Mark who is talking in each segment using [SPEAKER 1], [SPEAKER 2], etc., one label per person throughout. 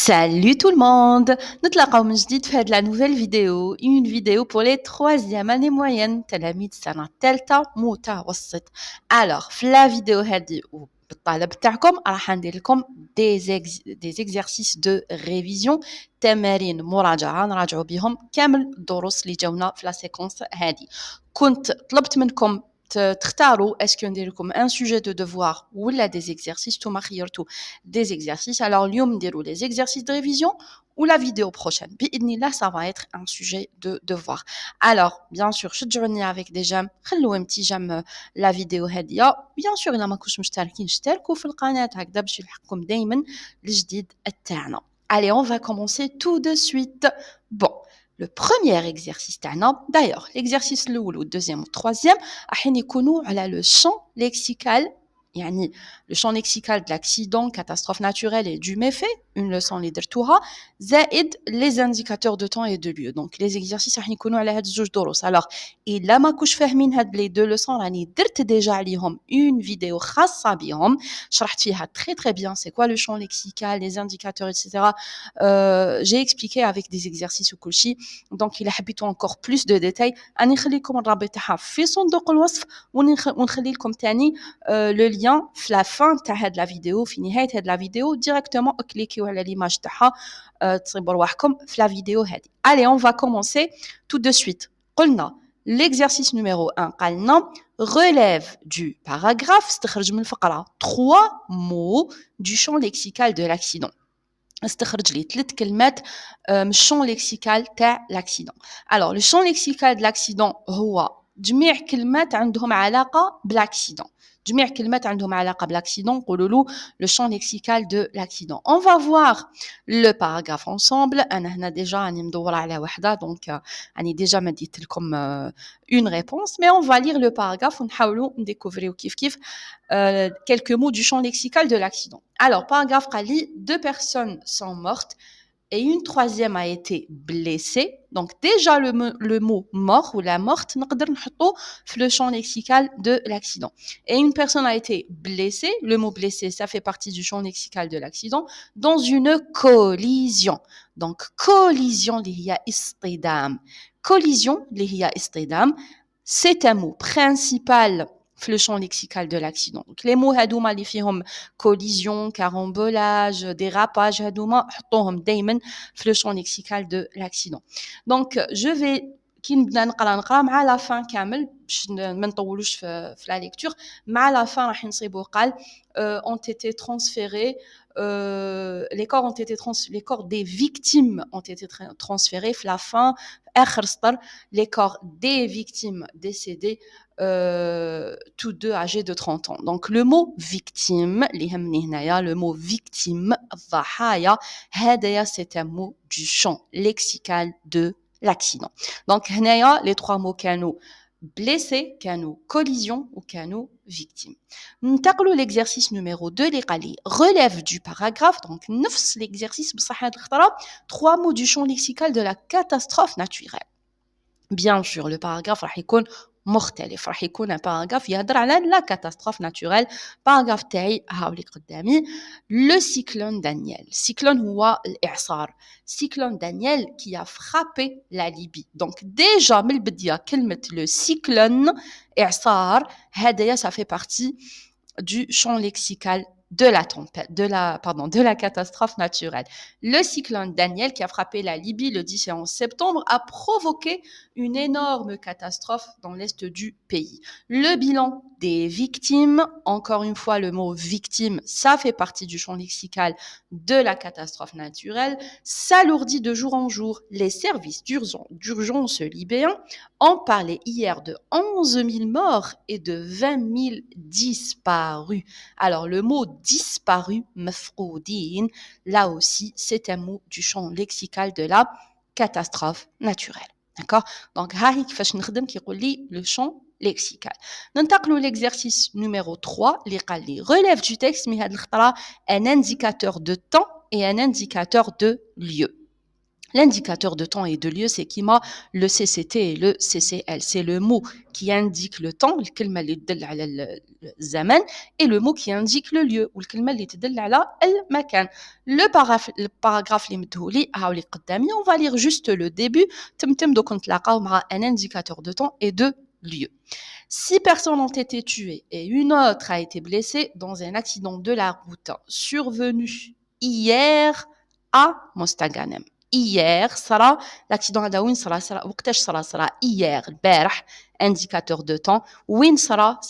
[SPEAKER 1] Salut tout le monde! نتلاقاو من جديد في هاد la nouvelle vidéo, une vidéo pour les troisième année moyenne, تلاميذ سنة تالتة متوسط. Alors, في la vidéo هادي وبالطلب تاعكم راح ندير لكم des exercices de révision, تمارين مراجعة نراجعوا بهم كامل الدروس اللي جاونا في la séquence هادي. كنت طلبت منكم تختاروا اسكو ندير لكم ان sujet de devoir ولا des exercices نتوما خيرتوا des exercices. Alors اليوم نديروا les exercices de révision ou la vidéo prochaine بإذن الله ça va être un sujet de devoir. Alors bien sûr شجعوني avec des j'aime خلوا un petit j'aime la vidéo هادية. bien sûr إلا ما كنتوش مشتركين اشتركوا في القناة هكذا باش يلحقكم دايما الجديد تاعنا. Allez, on va commencer tout de suite. Bon, le premier exercice تاعنا, d'ailleurs, l'exercice الأول والدeuxième والtroisième راح يكونوا على le champ lexical, يعني le champ lexical de l'accident, catastrophe naturelle et du méfait, une leçon اللي درتوها, زائد les indicateurs de temps et de lieu. Donc les exercices راح يكونوا على هاد الجوج دروس. Alors, إلا ما كوش فاهمين هاد les deux leçons راني درت déjà عليهم une vidéo خاصة بهم, شرحت فيها très très bien c'est quoi le champ lexical, les indicateurs, etc. J'ai expliqué avec des exercices وكل شيء. Donc إلا حبيتوا encore plus de détails راني نخلي لكم الرابط تاعها في صندوق الوصف ونخلي لكم تاني le lien في la fin تاع هاد la vidéo, في نهاية هاد la vidéo directement كليكيو على l'image تاعها تصيبوا رواحكم في la vidéo هادي. Allez, on va commencer tout de suite. قلنا l'exercice numéro 1 قالنا relève du paragraphe استخرج من الفقرة 3 mots du champ lexical de l'accident. استخرج لي 3 كلمات من الشون ليكسيكال تاع لاكسيدون. alors le champ lexical de l'accident هو جميع كلمات عندهم علاقة بالاكسيدون. جميع كلمات عندهم علاقة بالاكسيدون نقولوا له le champ lexical de l'accident. On va voir le paragraphe ensemble. أنا هنا déjà راني مدورة على وحدة donc راني déjà مديت لكم une réponse mais on va lire le paragraphe ونحاولوا نديكوفريو كيف quelques mots du champ lexical de l'accident. Alors paragraphe قال لي 2 personnes sont mortes et une troisième a été blessée. Donc déjà le mot mort ou la morte نقدر نحطه في le champ lexical de l'accident. Et une personne a été blessée, le mot blessé ça fait partie du champ lexical de l'accident, dans une collision. Donc collision اللي هي اصطدام. Collision اللي هي اصطدام c'est un mot principal في le champ lexical de l'accident. Donc les mots هادوما اللي فيهم collision, carambolage, dérapage هادوما حطوهم دايما في le champ lexical de l'accident. Donc je vais كي نبدا نقرا مع la fin كامل باش ما نطولوش في la lecture. مع la fin راح نصيبوا قال ont été transférés les corps des victimes ont été transférés في la fin آخر سطر les corps des victimes décédées tous deux âgés de 30 ans. Donc le mot victime اللي يهمني هنايا le mot victime الضحايا هذايا c'est un mot du champ lexical de l'accident. Donc هنايا les 3 mots كانوا blessé كانوا collision ou كانوا victime. ننتقلوا l'exercice numéro 2 اللي قال لي relève du paragraphe. Donc نفس l'exercice بصح هاد الخطرة 3 mots du champ lexical de la catastrophe naturelle. Bien sûr le paragraphe راح يكون مختلف, راح يكون un paragraphe يهضر على la catastrophe naturelle. paragraphe تاعي هاوليك قدامي le cyclone Daniel. cyclone هو الإعصار. cyclone Daniel qui a frappé la Libye. Donc déjà من البداية كلمة le cyclone إعصار هذايا ça fait partie du champ lexical de la tempête, de la catastrophe naturelle. Le cyclone Daniel qui a frappé la Libye le 10 et 11 septembre a provoqué une énorme catastrophe dans l'est du pays. Le bilan des victimes, encore une fois le mot victime, ça fait partie du champ lexical de la catastrophe naturelle, s'alourdit de jour en jour. Les services d'urgence libériens ont parlé hier de 11 000 morts et de 20 000 disparus. Alors le mot disparu, mafroudin, là aussi c'est un mot du champ lexical de la catastrophe naturelle. D'accord? Donc هاهي كيفاش نخدم كيقول لي le champ lexical. ننتقلوا l'exercice numéro 3 اللي قال لي relève du texte mais هاد الخطرة un indicateur de temps et un indicateur de lieu. L'indicateur de temps et de lieu, c'est qui m'a le CCT et le CCL. C'est le mot qui indique le temps, الكلمة اللي تدل على الزمن, et le mot qui indique le lieu, والكلمة اللي تدل على المكان. Le paragraphe اللي مدهولي هاولي قدامي, on va lire juste le début. تمتم دوك نتلاقاو مع un indicateur de temps et de lieu. 6 personnes ont été tuées et une autre a été blessée dans un accident de la route survenu hier à Mostaganem. Hier صرا l'accident هذا وين صرا وقتاش صرا hier البارح indicateur de temps وين صرا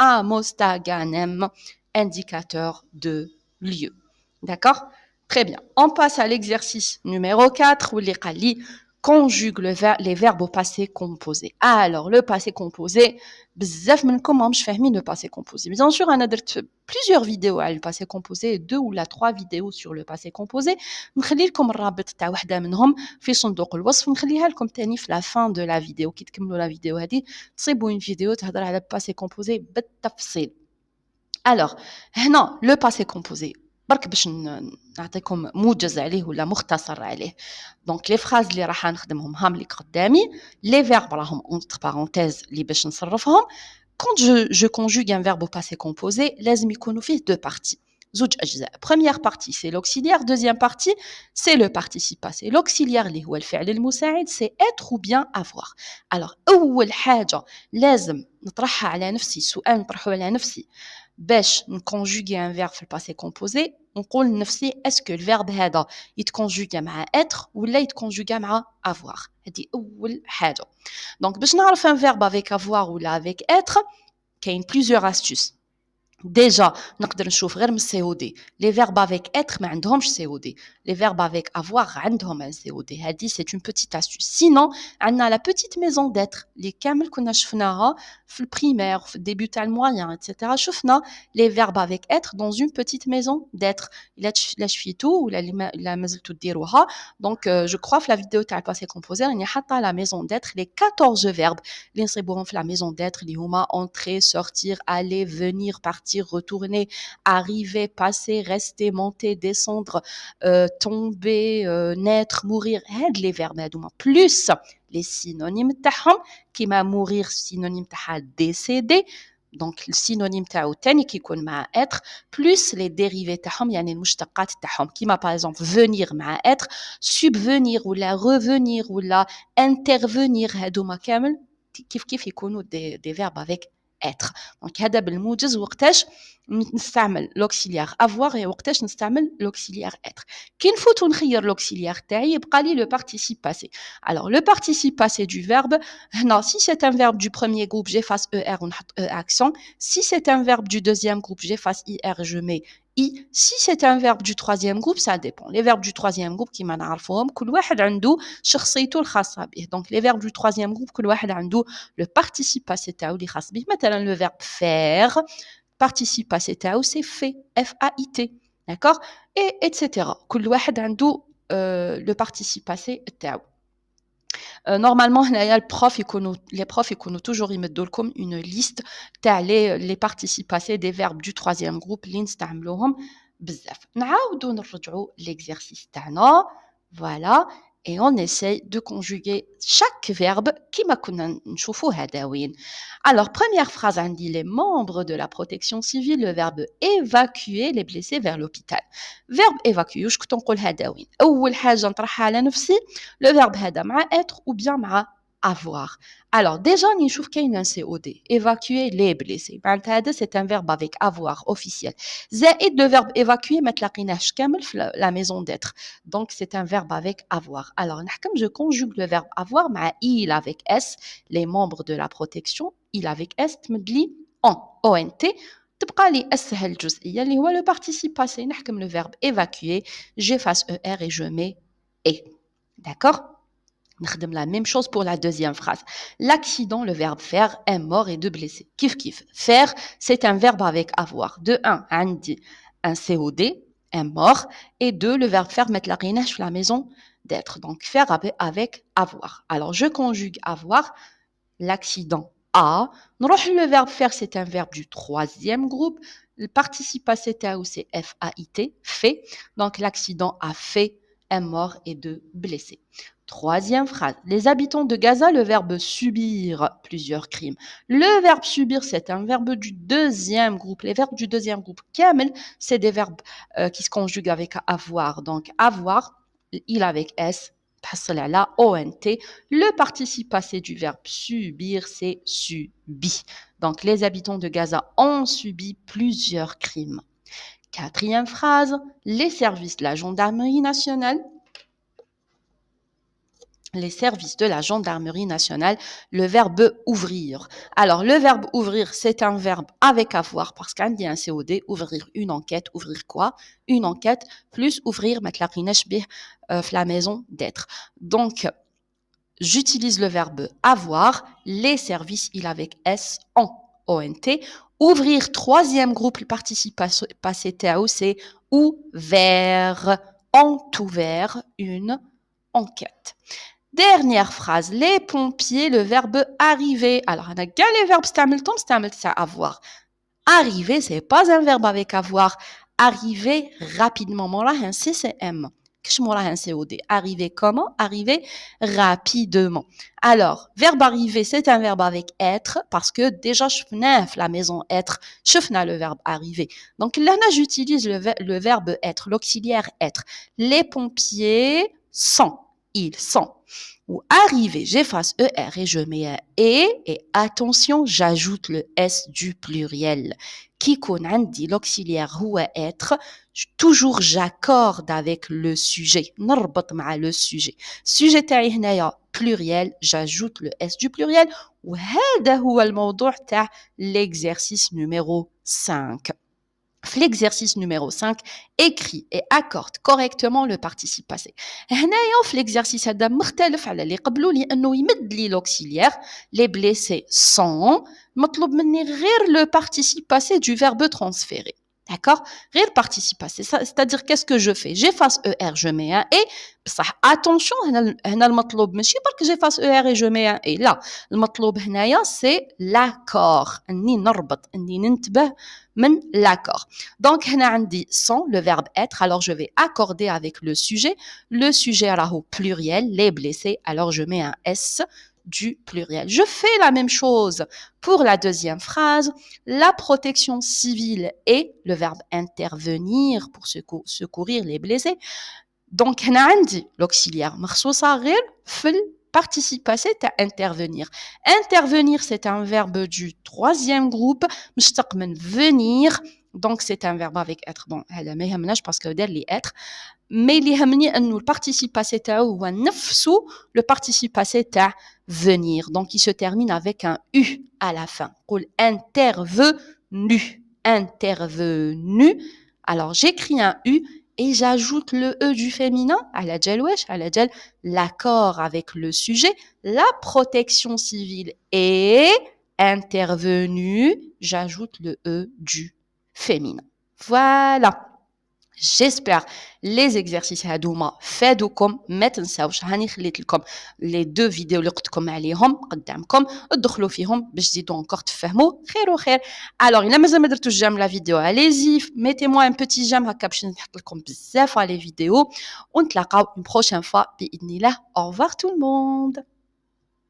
[SPEAKER 1] à Mostaganem indicateur de lieu. D'accord? Très bien. On passe à l'exercice numéro 4 واللي قال لي conjugue les verbes au passé composé. Alors, le passé composé, بزاف منكم ماهمش فاهمين le passé composé. Bien sûr, انا درت plusieurs vidéos على le passé composé, 2 ou 3 vidéos sur le passé composé. نخلي لكم الرابط تاع وحده منهم في صندوق الوصف, نخليها لكم تاني في la fin de la vidéo. كي تكملوا la vidéo هذه تصيبوا une vidéo تهضر على le passé composé بالتفصيل. Alors, هنا le passé composé. برك باش نعطيكم موجز عليه ولا مختصر عليه. دونك لي فراز اللي راح نخدمهم هام اللي قدامي, لي فيرب راهم entre parenthèses اللي باش نصرفهم. Quand je conjugue un verbe au passé composé, لازم يكونوا فيه deux parties. زوج أجزاء. Première partie c'est l'auxiliaire, deuxième partie c'est le participe passé. L'auxiliaire اللي هو الفعل المساعد c'est être ou bien avoir. Alors أول حاجة لازم نطرحها على نفسي, سؤال نطرحه على نفسي باش نكونجوغي ان فيرب في الباسي كومبوزي, نقول لنفسي اسكو الفيرب هذا يتكونجوغا مع اتر ولا يتكونجوغا مع افوار. هذه اول حاجه. دونك باش نعرف ان فيرب افيك افوار ولا افيك اتر كاين بليزيور استوس. Déjà, نقدر نشوف غير من السي او دي لي فيرب افيك اتر ما عندهمش سي او دي, لي فيرب افيك افوار عندهم ان سي او دي. هذه سي اون بوتيت استوس. سينون عندنا لا بوتيت ميزون داتر اللي كامل كنا شفناها في البريمير في الديبي تاع الموين اتسيتيرا. شفنا لي فيرب افيك اتر دون اون بوتيت ميزون داتر. الا شفيتو ولا لا مازلتو ديروها, دونك جو كخوا في لا فيديو تاع الباسي كومبوزي راني حاطه لا ميزون داتر لي 14 فيرب اللي نصيبوهم في لا ميزون داتر اللي هما entrer, sortir, aller, venir, partir, retourner, arriver, passer, rester, monter, descendre, tomber, naître, mourir. هاد les verbes هادوما plus les synonymes تاعهم كيما mourir synonyme تاعها décéder. دونك السينونيم تاعو تاني كيكون مع être plus les dérivés تاعهم يعني المشتقات تاعهم كيما par exemple venir مع être, subvenir ولا revenir ولا intervenir. هادوما كامل كيف يكونوا des verbes avec être. دونك هذا بالموجز وقتاش نستعمل l'auxiliaire avoir et وقتاش نستعمل l'auxiliaire être. كي نفوت ونخير l'auxiliaire تاعي يبقى لي le participe passé. Alors le participe passé du verbe, هنا si c'est un verbe du premier groupe j'efface er ونحط e accent. Si c'est un verbe du deuxième groupe j'efface ir et je mets i. Si c'est un verbe du troisième groupe ça dépend. Les verbes du troisième groupe كيما نعرفوهم كل واحد عنده شخصيته الخاصة به. Donc les verbes du troisième groupe كل واحد عنده le participe passé تاعو اللي خاص به. مثلا le verbe faire, participe passé تاعو c'est fait, f-a-i-t. D'accord? Et etc. كل واحد عنده le participe passé تاعو. Normalement هنايا les profs يكونوا toujours يمدوا لكم une liste تاع les participes passés des verbes du troisième groupe اللي نستعملوهم بزاف. نعاودوا نرجعوا l'exercice تاعنا. Voilà. Et on essaye de conjuguer chaque verbe كيما كنا نشوفوا هذا وين. Alors, première phrase, on dit les membres de la protection civile, le verbe évacuer les blessés vers l'hôpital. Verbe évacuer, واش كنت نقول هذا وين؟ أول حاجة نطرحها على نفسي le verbe هذا مع être ou bien مع avoir. Alors, déjà, نشوف كاين un COD. Évacuer les blessés. معناتها هذا c'est un verbe avec avoir officiel. زائد le verbe évacuer ما تلاقيناهش كامل في la maison d'être. Donc, c'est un verbe avec avoir. Alors, نحكم je conjugue le verbe avoir مع il avec s, les membres de la protection. il avec s تمد لي ont تبقى لي اسهل جزئيه اللي هو le participe passé. نحكم le verbe évacuer, j'efface er et je mets et. D'accord? نخدم la même chose pour la deuxième phrase. L'accident, le verbe faire, un mort et deux blessés. Kif kif. Faire, c'est un verbe avec avoir. De un, عندي un COD, un mort, et deux, le verbe faire mettre la rinage sur la maison d'être. Donc faire avec avoir. Alors je conjugue avoir, l'accident a. Le verbe faire, c'est un verbe du troisième groupe. Le participe passé c'est F-A-I-T, fait. Donc l'accident a fait un mort et 2 blessés. Troisième phrase. Les habitants de Gaza, le verbe subir plusieurs crimes. Le verbe subir, c'est un verbe du deuxième groupe. Les verbes du deuxième groupe, kamel, c'est des verbes qui se conjuguent avec avoir. Donc, avoir, il avec S, la ONT. Le participe passé du verbe subir, c'est subi. Donc, les habitants de Gaza ont subi plusieurs crimes. Quatrième phrase, les services de la gendarmerie nationale. Les services de la gendarmerie nationale, le verbe ouvrir. Alors, le verbe ouvrir, c'est un verbe avec avoir, parce qu'on dit un COD, ouvrir une enquête, ouvrir quoi? Une enquête, plus ouvrir, mettre la maison d'être. Donc, j'utilise le verbe avoir, les services, il avec S, en, ONT. Ouvrir, troisième groupe, le participe passé TAO, c'est ouvert, ont ouvert une enquête. Dernière phrase, les pompiers, le verbe arriver. Alors, on a gagné les verbes, c'est avoir. Arriver, c'est pas un verbe avec avoir. Arriver rapidement. Moi, un CCM. Qu'est-ce que un COD? Arriver comment? Arriver rapidement. Alors, verbe arriver, c'est un verbe avec être, parce que déjà, je venais la maison être, je venais le verbe arriver. Donc là, j'utilise le verbe être, l'auxiliaire être. Les pompiers sont. Ils sont. Ou arriver, j'efface ER et je mets un et attention, j'ajoute le S du pluriel. Qui dit l'auxiliaire ou être, toujours j'accorde avec le sujet. نربط مع le sujet. Sujet تاعي هنايا pluriel, j'ajoute le S du pluriel. وهذا هو الموضوع تاع l'exercice numéro 5. L'exercice numéro 5, écrit et accorde correctement le participe passé. هنايا في l'exercice هذا مختلف على اللي قبله لانه يمد لي l'auxiliaire, les blessés sont, مطلوب مني غير le participe passé du verbe transféré. D'accord? غير participe passé, c'est-à-dire qu'est-ce que je fais? J'efface ER, je mets un et. بصح attention, هنا المطلوب ماشي برك j'efface ER et je mets un et. لا, المطلوب هنايا c'est l'accord. اني نربط, اني ننتبه من l'accord. Donc هنا عندي sont, le verbe être, alors je vais accorder avec le sujet. Le sujet راهو pluriel, les blessés, alors je mets un S du pluriel. Je fais la même chose pour la deuxième phrase. La protection civile et le verbe intervenir pour secourir les blessés. Donc, هنا عندي l'auxiliaire مخصوصة غير في participe passé à intervenir. Intervenir, c'est un verbe du troisième groupe. مشتق من venir. Donc, c'est un verbe avec être. Bon, هذا ما يهمناش parce que دار لي être. Mais اللي يهمني انه le participe passé تاعو هو نفسه le participe passé تاع venir. Donc, il se termine avec un U à la fin. قول intervenu. Intervenu. Alors, j'écris un U et j'ajoute le E du féminin à la djel wesh, à la djel l'accord avec le sujet, la protection civile est intervenue, j'ajoute le E du féminin. Voilà. J'espère les exercices هادوما فادوكم. ما تنساوش هاني خليت لكم les deux vidéos اللي قلتلكم عليهم قدامكم, ادخلوا فيهم باش تزيدوا encore تفهموا خير وخير. alors الا مازال ما درتوش جيم لا فيديو, allez-y, mettez-moi un petit j'aime هكا باش نحط لكم بزاف على les vidéos ونتلاقاو une prochaine fois باذن الله. au revoir tout le monde.